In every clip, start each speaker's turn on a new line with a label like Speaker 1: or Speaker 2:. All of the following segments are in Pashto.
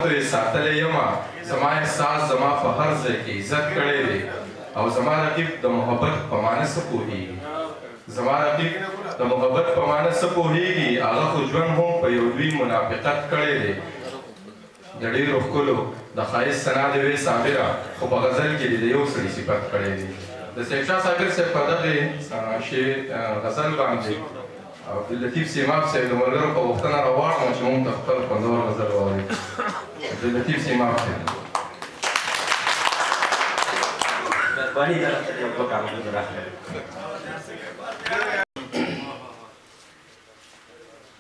Speaker 1: ساتلی یما زما احساس زما په هر ځای کې عزت کړی دی او زما رقیب د محبت په معنی څه پوهېږي زما رقیب د محبت په معنی څه پوهېږي هغه خو ژوند هم په یو لوی منافقت کړی دی د ډېرو ښکلو د ښایست ثنا دې وې صابره خو په غزل کې دې د یو سړي صفت کړی دی د سیف شاه صابر صاحب په دغې غزل باندې عبداللطیف سیماب صاحب د ملګرو په غوښتنه راواړم چې موږ ته خپل خوندور غزل واوري عبداللطیف سیماب صاحب
Speaker 2: مهرباني طرف ته یو دوه کارونه راغلل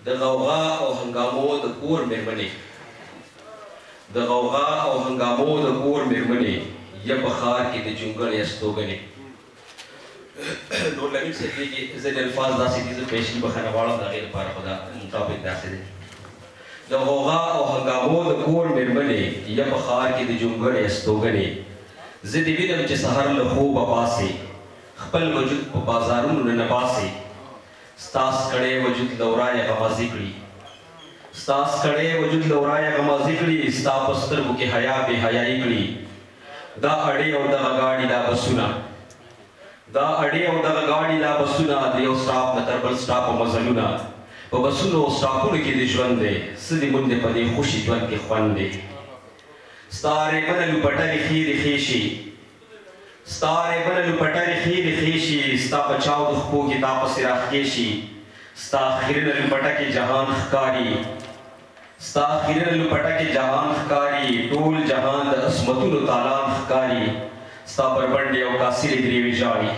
Speaker 2: د غوغا او هنګامو د کور مېرمنې د غوغا او هنګامو د کور مېرمنې یا په ښار کې د جونګړې استوګنې نور لمیم صاحب دی چې ځینې الفاظ داسې دي زه پیشي بخښنه غواړم د هغې لپاره خو دا مطابق داسې دی د غوغا او هنګامو د کور مېرمنې یا په ښار کې د جونګړې استوګنې زه دې وینم چې سحر له خوبه پاسې خپل وجود په بازارونو نه باسې ستا سکړی وجود له ورایه غمازي کړي ستا سکړی وجود له ورایه غمازي کړي ستا په سترګو کې حیا بې حیایي کړي دا اړې او دغه ګاډي دا بسونه دا اړې او دغه ګاډي دا بسونه د یو سټاپ نه تر بل سټاپه مزلونه په بسونو او سټاپونو کې د ژوند دی څه دې مونږ په دې خوشي ژوند کې خوند دی ستا ریبنه لوپټلې خیرې خیشي ستا ریبنه لوپټلې خیرې خیشي ستا په چاودو خپو کې تا پسې راخکېشي ستا خیرنه لوپټه کې جهان ښکاري ستا خیرنه لوپټه کې جهان ښکاري ټول جهان د عصمتونو تالان ښکاري ستا بربنډې او کاسرې ګریوې ژاړي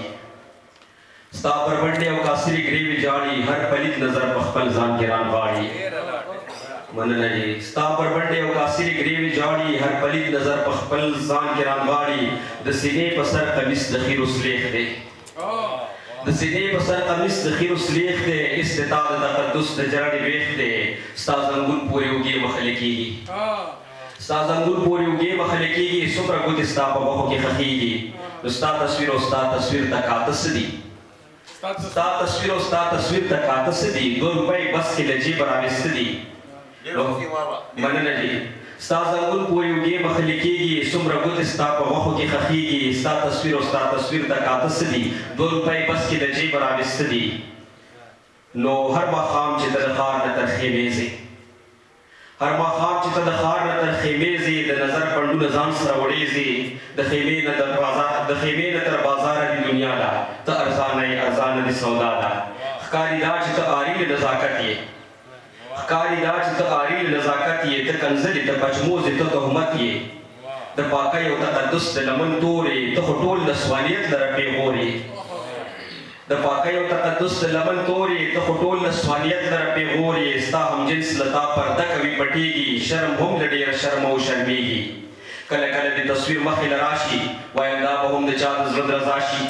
Speaker 2: ستا بربنډې او کاسرې ګریوې ژاړي هر پلیت نظر په خپل ځان کې رانغاړي مننه جی ستا بربنډې او کاسرې ګریوې ژاړي هر پلیت نظر په خپل ځان کې رانغاړي د سینې په سر قمیص د خیرو سلیخ دی د سینې په سر قمیص د خیرو سلیخ دی استطاع د تقدس د جرړې ویښ دی ستا زنګون پورې اوږې مخلې کېږي ستا زنګون پورې اوږې مخلې کېږي څومره ګوتې ستا په غوښو کې ښخېږي نو ستا تصویر او ستا تصویر ته کاته څه دي ستا تصویر او ستا تصویر ته کاته څه دي 2 روپۍ بس کې له جیبه راویسته دي مننه جي ستا زنګون پورې اوږې مخلې کېږي څومره ګوتې ستا په غوښو کې ښخېږي ستا تصویر او ستا تصویر ته کاته څه دي 2 روپۍ بس کې له جیبه راویسته دي نو هر ماښام چې ته د ښار نه تر خیمې ځې هر ماښام چې ته د ښار نه تر خیمې ځې د نظر پنډونه ځان سره وړېږي د خیمې نه تر بازاره د دنیا ده ته ارزانه یې ارزانه د سودا ده ښکاري دا چې ته عاري له نزاکت یې ښکاري دا چې ته عاري له نزاکت یې ته کنځلې ته پچموزې ته تهمت یې د پاکۍ او تقدس د لمن تورې ته خو ټول نسوانیت لره پېغور یې د پاکۍ او تقدس د لمن تورې ته خو ټول نسوانیت لره پېغور یې ستا همجنس له تا پرده کوي پټېږي شرم هم له ډېره شرمه او شرمېږي کله کله د تصویر مخې له راشي وایم دا به هم د چا د زړه درزا شي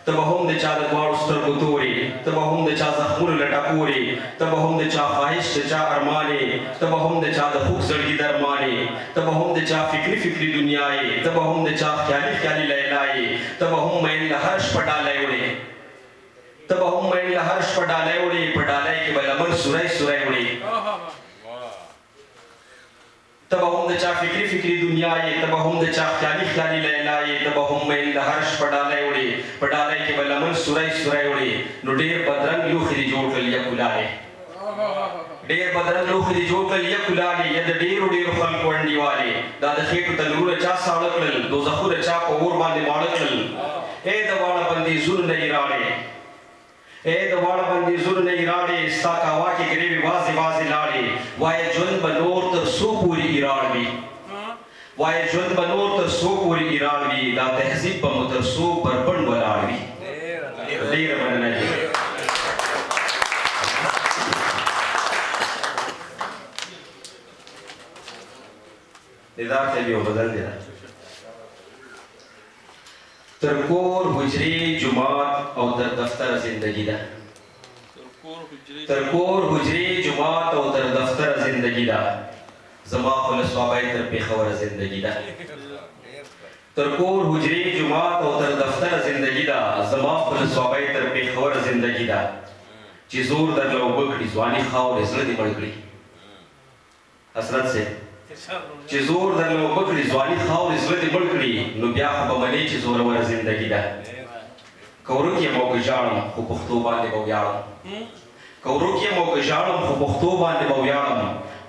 Speaker 2: ته به هم د چا د دواړو سترګو تورې ته به هم د چا زخمونو له ټکورې ته به هم د چا خواهش د چا ارمانې ته به هم د چا د خوږ زړګي درمانې ته به هم د چا فکري فکري دنیا یې ته به هم د چا خیالي خیالي لیلا یې ته به هم مین له هر شپه ډالی وړې ته به هم مین له هر شپه ډالی وړې په ډالۍ کې به لمن سوری سوری وړې ته به هم د چا فکري فکري دنیا یې ته به هم د چا خیالي خیالي لیلا یې ته به هم مین له هر شپه ډالی وړې په ډالۍ کې به لمن سوری سوری وړې نو ډېر بدرنګ لوښي دې جوړ کړل یا کلالې ډېر بدرنګ لوښي دې جوړ کړل یا کلالې یا د ډېرو ډېرو خلکو انډیوالې دا د خېټو تنورونه چا ساړه کړل دوزخونه چا په اور باندې ماړه کړل ای د واړه بندیزونو نه یې راړې ای د واړه بندیزونو نه یې راړې ستا کاوا کې ګریوې وازې وازې لاړې وایه ژوند به نور تر څو پورې ایراړ وي وایه ژوند به نور تر څو پورې ایراړ وي دا تهذیب به مو تر څو بربنډ ولاړ وي ډېره مننه دي دیدار صاحب یو غزل دی تر کور حجرې جومات او تر دفتر زندگی ده تر کور حجرې جومات او تر دفتر زندگی ده زما خو له صوابۍ تر پېښوره زندگی ده تر کور حجرې جومات او تر دفتر زندگی ده زما خو له صوابۍ تر پېښوره زندگی ده چې زور درله اوبه کړي ځواني خاورې زړه دې مړ کړي حسرت سے چې زور درله اوبه کړي ځواني خاورې زړه دې مړ کړي نو بیا خو به منې چې زوروره زندګي ده که ورک یم او که ژاړم خو پښتو باندې به ویاړم که ورک یم او که ژاړم خو پښتو باندې به ویاړم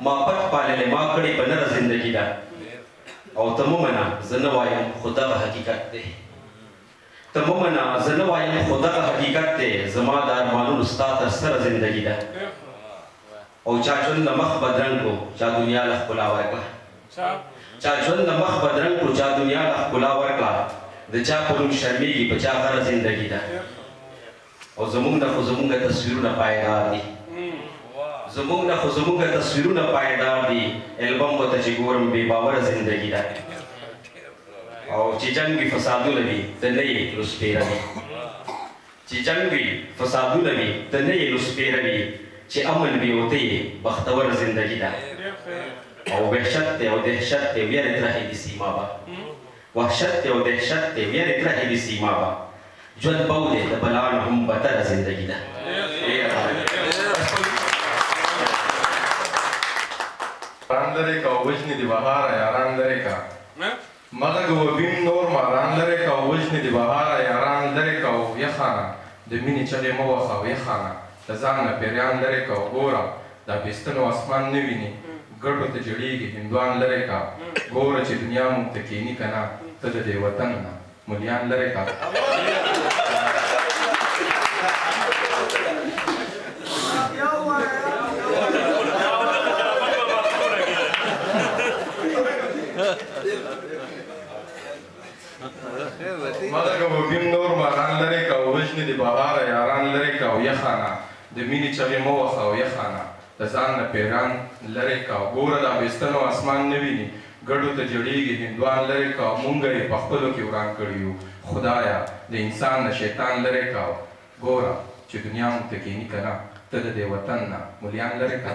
Speaker 2: ما پټ پاللې ما کړې په نره زندګي ده او ته مه منه زه نه وایم خو دغه حقیقت دی ته مه منه زه نه وایم خو دغه حقیقت دی زما د ارمانونو ستا تر سره زندګي ده او چا ژوند له مخ بدرنګ کړو چا دنیا له ښکلا ورکړه چا ژوند له مخ بدرنګ کړو چا دنیا له ښکلا ورکړه د چا په نوم شرمېږي په چا غره زندګي ده او زموږ نه خو زموږ تصویرونه پایدار دي زموږ نه خو زموږ تصویرونه پایدار دي البم ورته چې ګورم بې باوره زندګي ده او چې جنګ وي فسادونه وي ته نه یې نو سپېروي چې جنګ وي فسادونه وي ته نه یې نو سپېروي چې امن وي او ته یې بختوره زندګي ده او وحشت دی او دهشت دی ویرې ترهې دي سیما به وحشت دی او دهشت دی ویرې ترهې دي سیما به ژوند بو دی د بلا نه هم بدتره زندګي ده
Speaker 1: یاران لرې که او وژنې دي بهاره یاران لرې که مغږ وبین نور ماران لرې که او وژنې دي بهاره یاران لرې که او یخانه د مینې چغې مه وهه او یخانه د ځان نه پیریان لرې که او ګوره دا پیستنو اسمان نه ویني ګټو ته جړېږي هندوان لرې که ګوره چې دنیا مونږ ته کیني که نه ته د دې وطن نه ملیان لرې که مغږ وبین نور ماران لرې که او وژنې دي بهاره یاران لرې که او یخانه د مینې چغې مه وهه او یخانه د ځان نه پیران لرې که ګوره دا بېستنو اسمان نه ویني ګډو ته جړېږي هندوان لرې که مونږ یې په خپلو کې وران کړي یو خدایه د انسان نه شیطان لرې که ګوره چې دنیا مونږ ته کیني که نه ته د دې وطن نه ملیان لرې که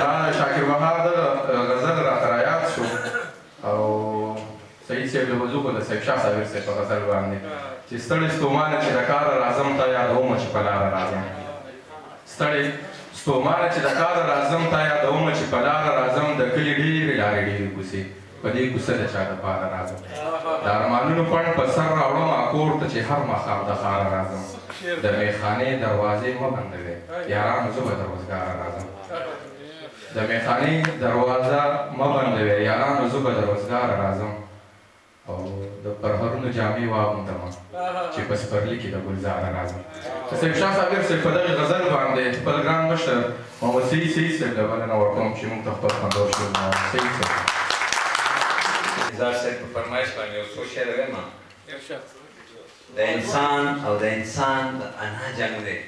Speaker 1: دا شاکر بهار د غزل راته رایاد شو او سعید صاحب له وضو خو د صاحب شاه صابر صاحب په غزل باندې چې ستړی ستومانه چې د کاره راځم تا یادومه چې په لاره راځم ستړی ستومانه چې د کاره راځم تا یادومه چې په لاره راځم د کلي ډېرې لارې ډېرې کوڅې په دې کوڅه د چا دپاره راځم د ارمانونو پڼ په سر راوړمه کور ته چې هر ماښام د ښاره راځم د میخانې دروازې مه بندوئ یارانو زه به د روزګاره راځم د میخانې دروازه مه بندوئ یارانو زه به د روزګاره راځم او د پرهرونو جامې واغوندمه چې په سپرلي کې د ګلزاره راځم د صاحب شاه صابر صاحب په دغې غزل باندې خپل ګران مشر محمد سعید صاحب له بلنه ورکوم چې موږ ته خپل خوندور شعر محمد سعید صاحب
Speaker 3: زار صاحب په فرمایش باندې یو څو شعر وایم د انسان او د انسان د انا جنګ دی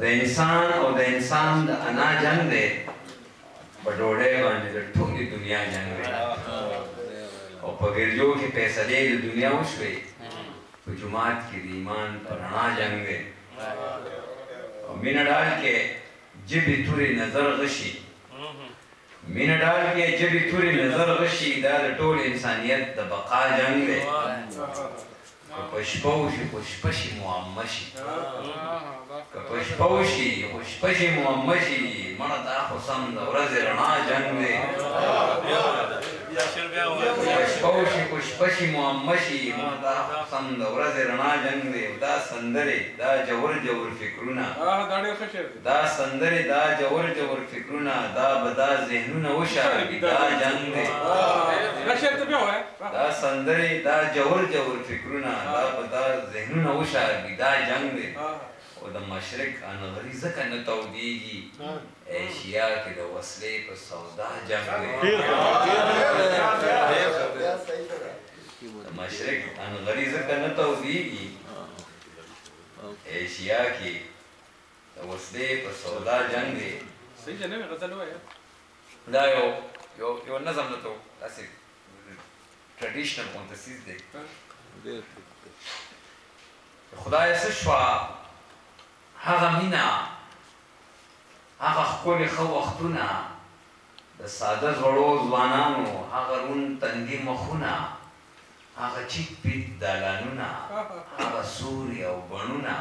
Speaker 3: د انسان او د انسان د انا جنګ دی په ډوډۍ باندې د ټولې دنیا جنګ دی او په ګرجو کې فیصلې د دنیا وشوې په جومات کې د ایمان په رڼا جنګ دی او مینه ډال کې جبې تورې نظر غشي مینه ډال کې جبې تورې نظر غشي دا د ټول انسانیت د بقا جنګ دی که په شپه وشي خو شپه شي معمه شي که په شپه وشي خو شپه شي معمه شي مړه دا خو سم د ورځې رڼا جنګ دی شپوشي خو شپه شي معمه شي مړه دا خو سم د ورځې رڼا جنګ دی دا سندرې دا جوور جوور فکرونه دا سندرې دا جوور جوور فکرونه دا به دا ذهنونه وشاري دا جنګ دی دا سندرې دا جوور جوور فکرونه دا به دا ذهنونه وشاري دا جنګ دی او د مشرق انغري ځکه نه تودېږي ایشیا کې د وسلې په سودا جنګ دی د مشرق انغري ځکه نه تودېږي ایشیا کې د وسلې په سودا جنګ دی دا یو نظم نه تو داسې ټریډیشنل غونته څیز دی خدایه څه شوه هغه مینه هغه ښکلې ښه وختونه د ساده زړو ځوانانو هغه روڼ تندي مخونه هغه چیت پیت دالانونه هغه سوري او بڼونه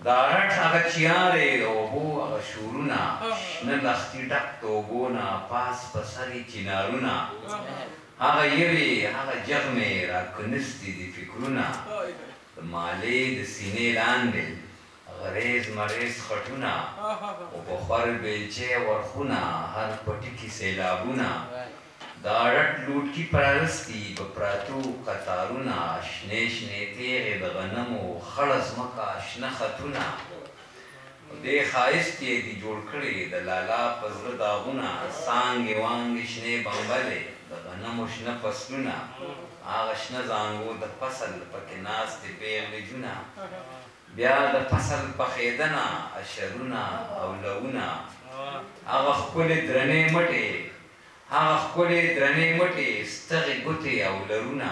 Speaker 3: دا رټ هغه چیارې د اوبو هغه شورونه شنه لښتي ډک د اوبو نه پاس په سر یې چنارونه هغه یوې هغه جغمې راکنستې دي فکرونه د مالې د سینې لاندې غریز مریز خټونه او په خور بیلچې ورخونه هر پټي کې سیلابونه دا رټ لوټکي پرانستي په پراتو قطارونه شنې شنې تیغې د غنمو خړه ځمکه شنه خطونه دې ښایست یې دي جوړ کړي د لالا په زړه داغونه څانګې وانګې شنې بمبلې د غنمو شنه فصلونه هغه شنه زانګو د فصل پکې ناستې پیغلې جونه بیا د فصل پخېدنه اشرونه او لونه هغه ښکلې درنې مټې هغه ښکلې درنې مټې ستغې ګوتې او لرونه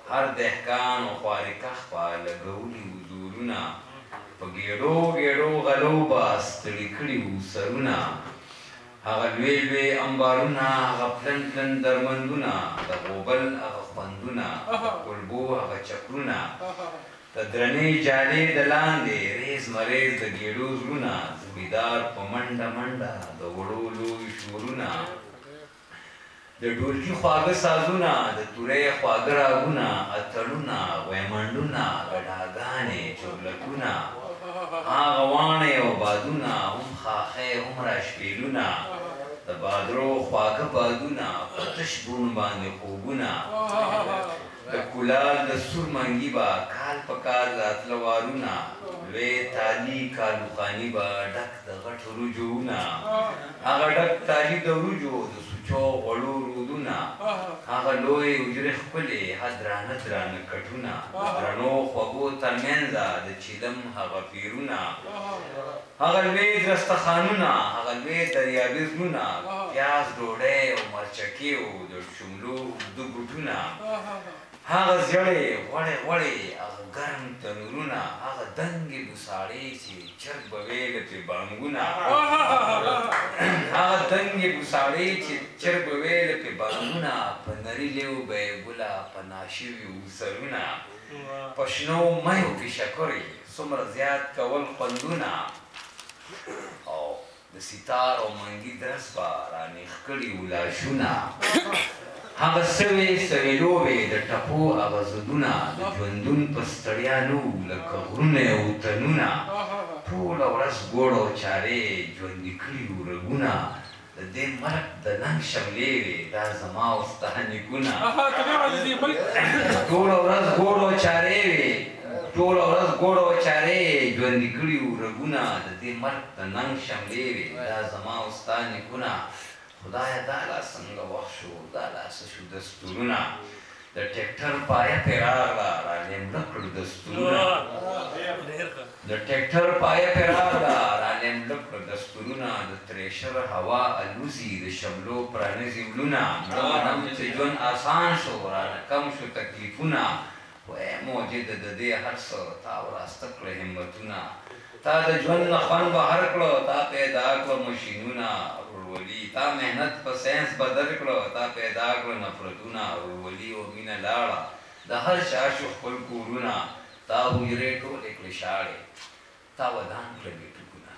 Speaker 3: هر دهقان او خوارکخ په لګولي وو زورونه په ګېډو ګېډو غلو به ستړي کړي وو سرونه هغه لوی لوی امبارونه هغه پلن پلن درمندونه د غوبل هغه خوندونه د کلبو هغه چکرونه د درنې جالې د لاندې ریز مریز د ګېډو زړونه زمیدار په منډه منډه د وړو لوی شورونه د ډولکي خواږه سازونه د تورې خواږه راګونه اتڼونه ویمنډونه ګډاګانې چورلکونه هغه واڼې او بادونه هم خاښې هم راشپېلونه د بادرو خواږه بادونه په تش بون باندې خوبونه د کولال د سور منګي به کال په کال راتله وارونه لوی تالي کالوخاني به ډک د غټو رجوونه هغه ډک تالي د وریجو د سوچو غوړو رودونه هغه لوی حجرې ښکلې ها درانه درانه کټونه درنو خوږو ترمنځه د چیلم هغه پیرونه هغه لوی دسترخوانونه هغه لوی دریابي زړونه پیاز ډوډۍ او مرچکې او د شملو اوږده ګوټونه هغه زیړې غوړې غوړې هغه ګرم تنورونه هغه دنګې بوساړې چې چرګ به ویله پرې بانګونه هغه دنګې بوساړې چې چرګ به ویله پرې بانګونه په نري لیو به یې ګوله په ناشوي وو سرونه په شنو میو کې شکرې څومره زیات کول خوندونه او د ستار او منګي درس به رانیغ کړي وو لاشونه هغه سوې سوې لوبې د ټپو هغه زدونه د ژوندون په ستړیا نه وو لکه غرونه او تنونه ټوله ورځ ګوړ او چارې ژوندي کړي وو رګونه د دې مرګ د ننګ شملې وې دا زما او ستا نیکونه ټوله ورځ ګوړ او چارې وې ټوله ورځ ګوړ او چارې ژوندي کړي وو رګونه د دې مرګ د ننګ شملې وې دا زما او ستا نیکونه خدایه دا لا څنګه وخت شو دا لا څه شو دستورونه د ټریکټر پایه پرې راغله رانیمړه کړو دستورونه د ټریکټر پایه پرې راغله رانیمړه کړو دستورونه د تریشر هوا الوزي د شملو پرانیزي ولونه مړه منم چې ژوند آسان شو رانه کم شو تکلیفونه وای موجد د دې هر څه تا وراسته کړه همتونه تا د ژوند نه خوند بهر کړو تا پیدا کړو ماشینونه ورولي تا مهنت په ساينس بدل کړو تا پیدا کړو نفرتونه ورولي او مینه لاړه د هر چا شو خپل کورونه تا حجرې ټولې کړې شاړې تا ودان کړې ټکونه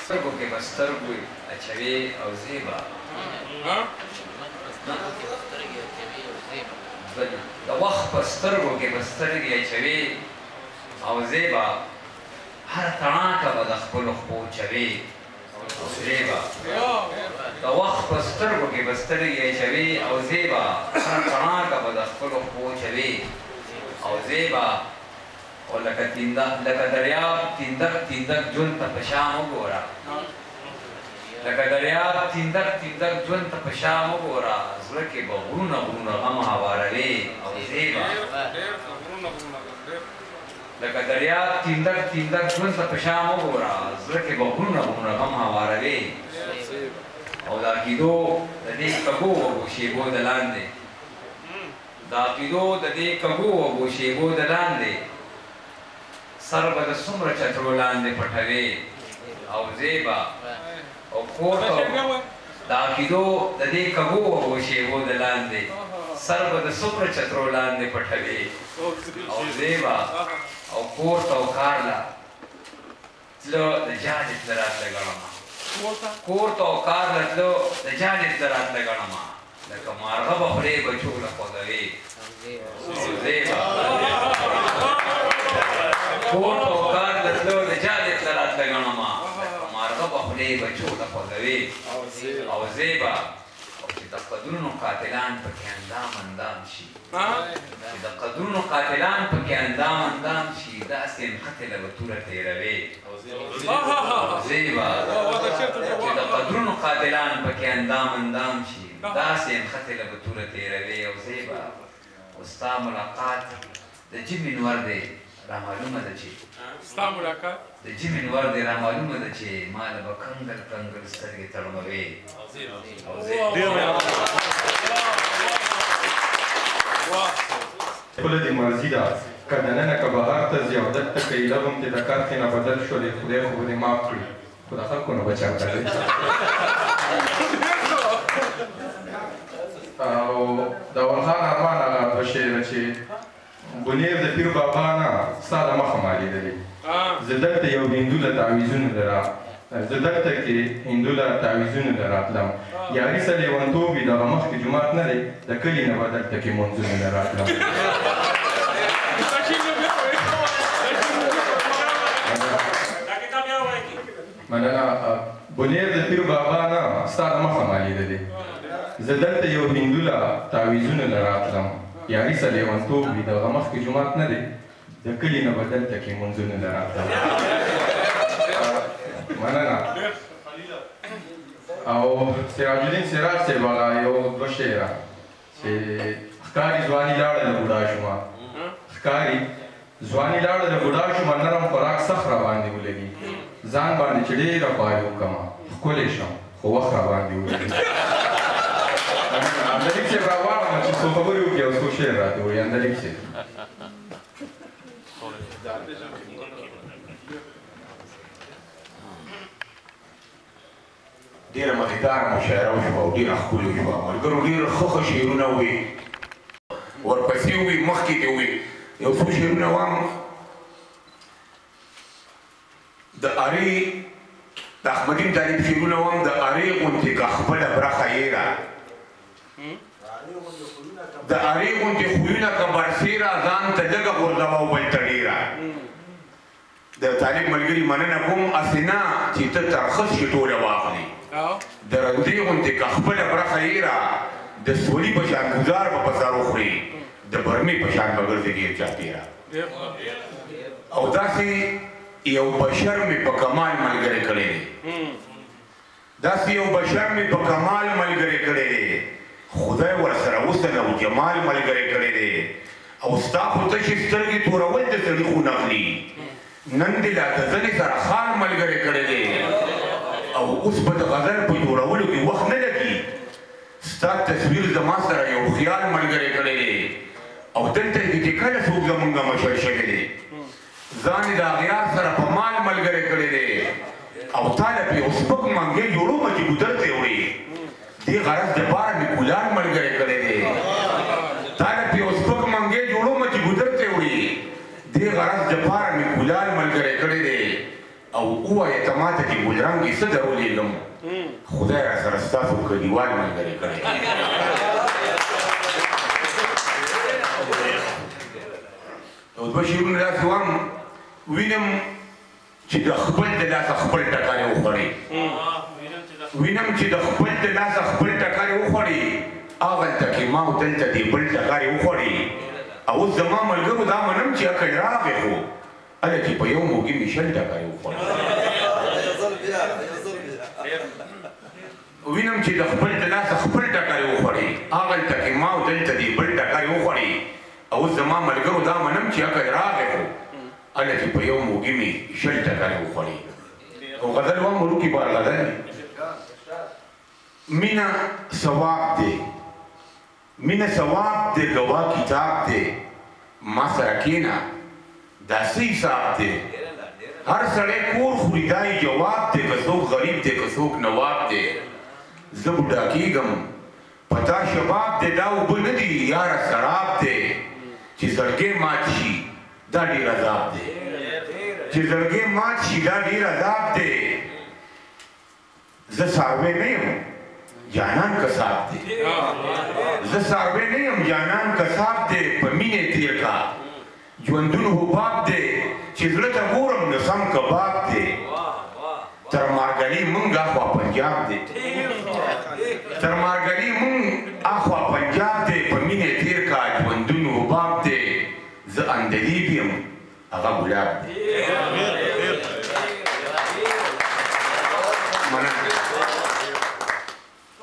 Speaker 3: سترګو کې به سترګو اچوي او زیبا د وخت په سترګو کې به سترګې اچوي او زیبا هر تڼاکه به د خپلو خپو چوي او زیبا د وخت په سترګو کې به سترګې اچوي او زیبا هر تڼاکه به د خپلو خپو چوي او زیبا او لکه دریاب تیندک تیندک ژوند ته په شام وګوره لکه دریاب تیندک تیندک ژوند ته په شام وګوره زړه کې به غرونه غرونه غم هواروي او زیبا لکه دریاب تیندک تیندک ژوند ته په شام وګوره زړه کې به غرونه غرونه غم هواروي او د عقیدو د دې کږو وږو شیبو د لاندې د عقیدو د دې کږو وږو شیبو د لاندې سر به د څومره چترو لاندې پټوي او زیبا او کور د عقیدو د دې کږو وږو شیبو د لاندې سر به د څومره چترو لاندې پټوي او زیبا او کور ته او کار له تلو د جاجې تله راتله ګڼمه کور ته او کار له تلو د جاجې تله راتله ګڼمه لکه مارغه به خولې بچو له خوځوي او زیبا کور ته او کار له تلو د جاجې تله راتله ګڼمه لکه مارغه به خولې بچو له خوځوي او زیبا چې د قدرونو قاتلان پکې اندام اندام شي چې د قدرونو قاتلان پکې اندام اندام شي داسې نښتې له به توره تېروي زیبا چې د قدرونو قاتلان پکې اندام اندام شي داسې نښتې له به توره تېروي او زیبا او ستا ملاقات د جمې نور دی رامعلومه ده چې
Speaker 4: ستا ملاقات
Speaker 3: د جمې نور دی رامعلومه ده چې ما له به کنګل کنګل سترګې تړموي
Speaker 1: خپله دې مرضي ده که دننه که بهر ته ځي او دلته که ایله هم چې د کرښې نه بدل شولې خدای خو به دې معاف کړي خو د خلکو نه به چاته دی او د اولخان ارمان هغه دوه شعره چې بنیر د پیر بابا نه ستا د مخه ما لیدلې زه دلته یو هندو له تعویضونو زه دلته کې هندو له تعویضونو له راتلم یاري څه لیونتوب وي دغه مخکې جومات نه دی د کلي نه به دلته کې منځونو له راتلم مننه بنیر د پیر بابا نه ستا د مخه ما لیدلې زه دلته یو هندو له تعویضونو له راتلم یاري څه لیونتوب وي دغه مخکې جومات نه دی د کلي نه به دلته کې منځونو له راتلم مننه او سراج الدین سراج صاحب هغه یو دوه شعره چې ښکاري ځواني لاړه له بوډا شومه ښکاري ځواني لاړه له بوډا شومه نرم خوراک سخت راباندې ولګي ځان باندې چې ډېره خواري وکړمه ښکلی شم خو وخت راباندې ولګي اندلیک صاحب راواړمه چې څو خبرې وکړي او څو شعر راته ووایي اندلیک صاحب
Speaker 5: ډېره مخداره مشاعره وشوه او ډېره ښکلې وشوه ملګرو ډېر ښه شعرونه ووي ورپسې ووي مخکې دې ووي یو څو شعرونه وایم د ارې د احمدین طالب شعرونه وایم د ارې غوندې که خپله برخه یېره د ارې غوندې خویونه که برسېره ځان ته لږه غورځوه او بل ته ډېره د طالب ملګري مننه کوم هسې نه چې ته ترخص کې ټوله واخلې د رندې غوندې که خپله برخه یېره د سولي په شان ګزار به په سر وخورې د برمې په شان به ګرځې ګیر چاپېره او داسې یو بشر مې په کمال ملګری کړی دی داسې یو بشر مې په کمال ملګری کړی دی خدای ورسره حسن او جمال ملګری کړی دی او ستا خو تشې سترګې تورول د سړي خو نخلي نن دې لا د ځنې سره خال ملګری کړی دی او اوس به د غزل په جوړولو کې وخت نه لګي ستا تصویر زما سره یو خیال ملګری کړی دی او دلته کې چې کله څوک زمونږ مشر شوی دی ځان یې د اغیار سره په مال ملګری کړی دی او تا له پې یو سپک منګی جوړومه چې ګودر ته وړي دې غرض دپاره مې کولار ملګری کړی دی تا له پې یو سپک منګی جوړومه چې ګودر ته وړي دې غرض دپاره مې کولار ملګری کړی دی او ووایه ته ماته چې ګلرنګې څه درولېږم خدای را سره ستاسو کلیوال ملګری کړی او دوه شعرونه داسې وایم وینم چې د خپل د لاسه خپل ټکاری وخوړې وینم چې د خپل د لاسه خپل ټکاری وخوړې هغلته کې ما او دلته دې بل ټکاری وخوړې او اوس زما ملګرو دا منم چې عقل راغی خو هله چې په یو موږي مې شل ټکاری وخوړې وینم چې د خپل د لاسه خپل ټکاری وخوړې هغلته کې ما او دلته دې بل ټکاری وخوړې او اوس زما ملګرو دا منم چې عقل راغی خو هله چې په یو موږي مې شل ټکاری وخوړې او غزل وایم وروکي بار غزل مینه ثواب دی مینه ثواب دی ګواه کتاب دی ما سره کښېنه دا څه حساب دی هر سړی کور خوري دا یې جواب دی که څوک غریب دی که څوک نواب دی زه بوډا کېږم پتا شباب دی دا اوبه نه دي یاره سراب دی چې زړګی مات شي دا ډېر عذاب دی چې زړګی مات شي دا ډېر عذاب دی زه څاروی نه یم جانان کساب دی زه څاروی نه یم جانان کساب دی په مینې تېر کا ژوندون حباب دی چې زړه ته ګورم نو سم کباب دی تر مارګلي مونږ اخوا پنجاب دی تر مارګلي مونږ اخوا پنجاب دی په مینې تېر کا ژوندون حباب دی زه اندلیب یم هغه ګلاب دی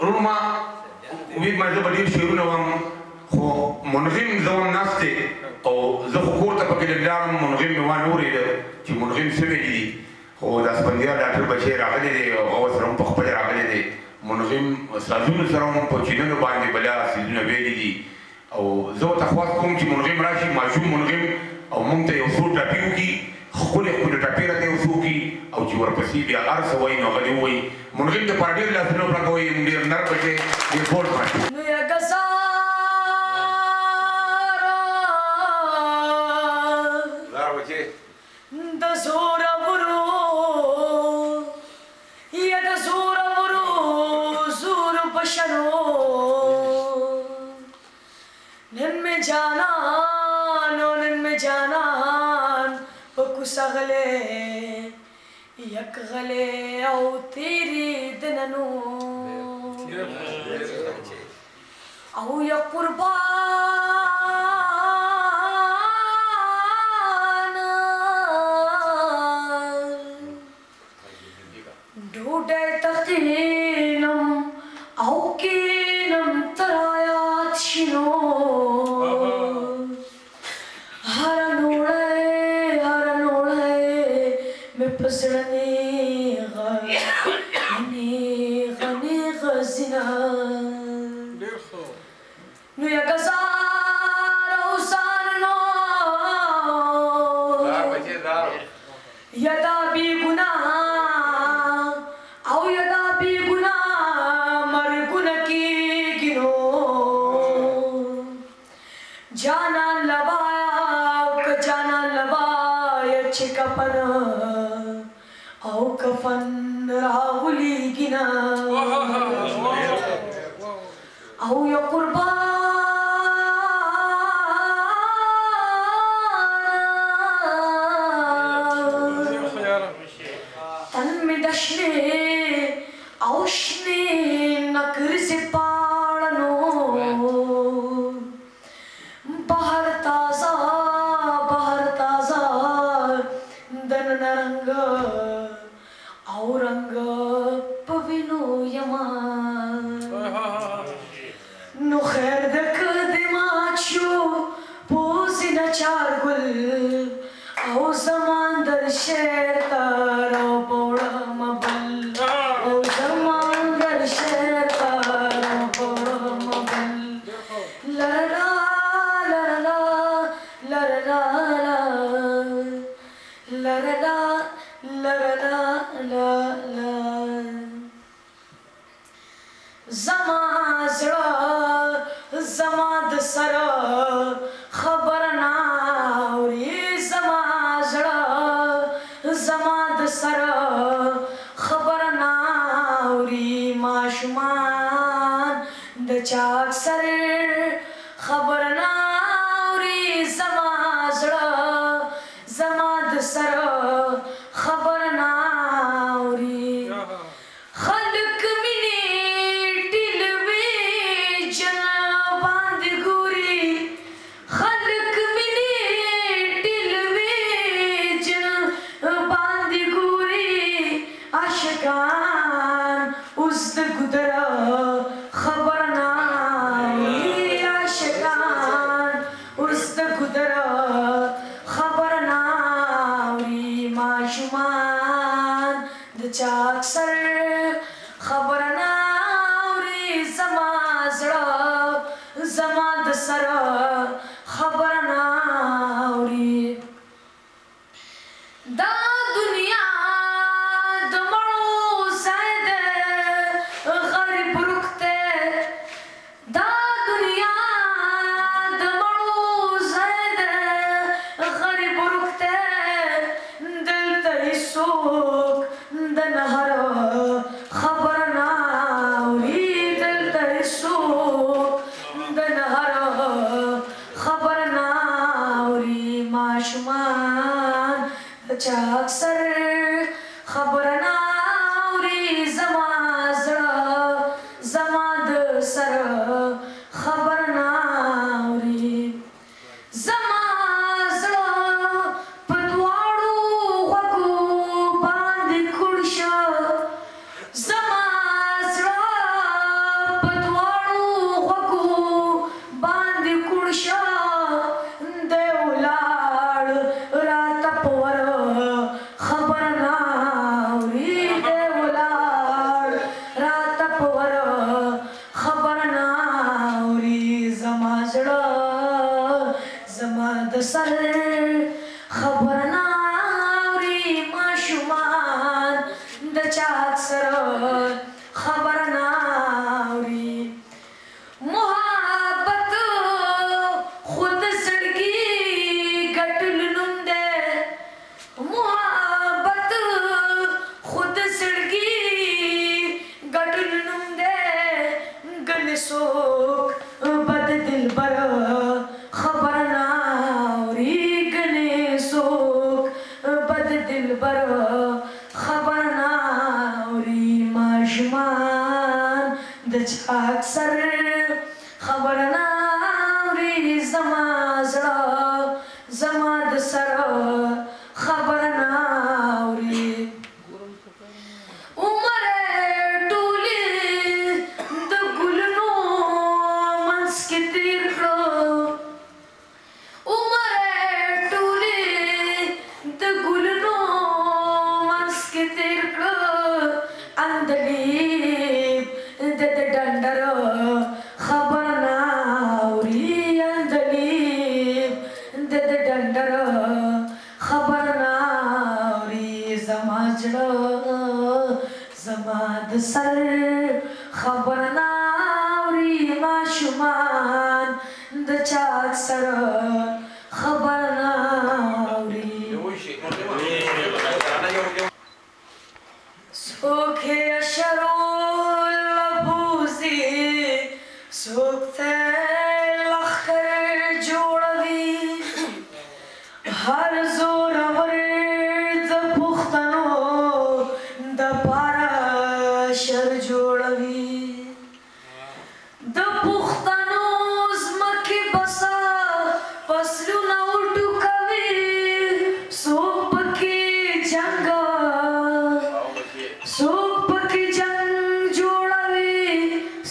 Speaker 5: ورونو ما ویل ما زه به ډېر شعرونه وایم خو منظم زه وم ناست دی او زه خو کور ته پکې لږ لاړم منظم مې وانه اورېده چې منظم څه ویلي دي خو د اسفندیار ډاکټر بچی راغلی دی او هغه سره هم په خپله راغلی دی منظم سازونو سره هم په چینلو باندې بلا څیزونه ویلي دي او زه ورته خواست کوم چې منظم راشي ماشوم منظم او موږ ته یو څو ټاپي وکړي ښکلې ښکلې ټاپې راته یو څو وکړي او چې ورپسې بیا هر څه وایي نو هغه دې ووایي منظم دپاره ډېر لاسونه پړکوئ ډېر نر بچی ډېر بوډ باندې
Speaker 4: سغلے یک غلے او تیری دننو او یا قربان ڈھوڈے تقینم او کینم ترایات شنو پسرنی غنی غزنا نو یا گزار اوسانو یدا بی گناہ او یدا بی گناہ مر گناہ کی گنو جانا لوایا جانا لوایا چکپنا او کفن راولی گنا او یا قربان تن میں دشنے اوشنے نکر سے پاڑنو بہر تازہ دن نرنگ औरंग पविनो यमान नो खैर दक दिमाचो पोसी न चारगुल औ जमान दर शेर तारो बोड़ा मबल औ जमान दर शेर तारो बोड़ा मबल लरला लरला लरला लरला लरला ला ला زما زړه زما د سره خبر ناوري زما زړه زما د سره خبر ناوري ماشومان د چاک سره خبر ناوري زما زړه زما د سره خبر ناوري خلق منی ټلوي جن باندې ګوري خلق منی ټلوي جن باندې ګوري عاشقان اوس د ګدرا خبر ناوري عاشقان اوس د ګدرا خبر ناوري ماشومان د چاک سر خبر ناوري زما زړه زما د سره خبر ناوري دا دنیا د مړو ځای دی غریب رکته چا اکثر خبر ناوري محبت خود زړګي ګټل نوم دی محبت خود زړګي ګټل نوم دی ګنې څوک بد دلبر خبر ناوري ګنې څوک بد دلبر خبر ناوري ماشومان د چا اکثر خبر ناوري زما زړه زما د سر خبر ناوري عمر ټولې د ګلونو منځ کې تېر کړو عمر ټولې د ګلونو منځ کې تېر کړو اندلیب د ډنډر خبر ناوري اندلیب د ډنډر خبر ناوري زما زړه زما د سر خبر ناوري ماشومان د چا اکثر خبر ناوري څوک یې شرول لبوزي څوک ته لښکر جوړوي هر زورور د پښتنو دپاره شر جوړوي د پښتنو ځمکې بسا فصلونه وټوکوي څوک پکې جنګ څوک پکې جنګ جوړوي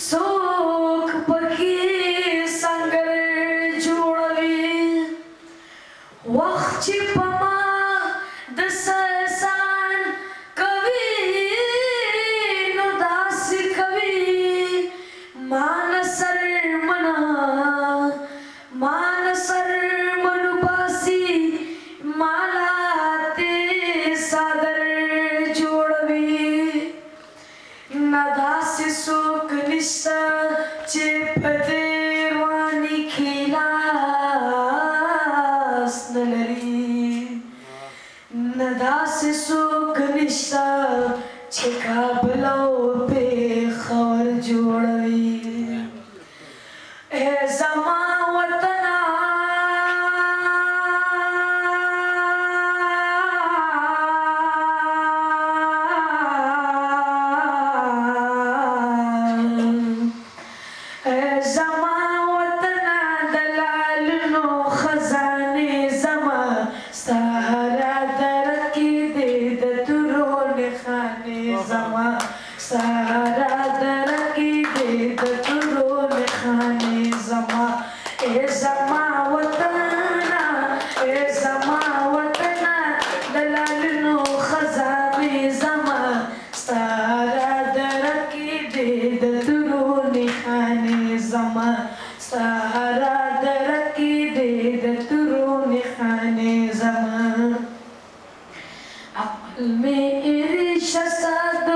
Speaker 4: څوک پکې سنگر جوړوي وخت چې په ما د سسان کوي نو داسې کوي ما نصر منو باسي مالاته صدر جوړوي نه داسې څوک نشته چې په دې رواني کې لاس نه لري نه داسې څوک نشته چې کابل او پېښور جوړوي ای زما وطنه زما وطنه د لالونو خزانې زما ستا هره دره کې دې د تورو نښانې زما ستا هره دره کې دې د تورو نښانې زما ای زما وطنه ای زما وطنه د لالونو خزانې زما ستا هره دره کې دې د تورو نښانې زما ستا هره دره کې دې د تورو نښانې زما عقل مې ارشاد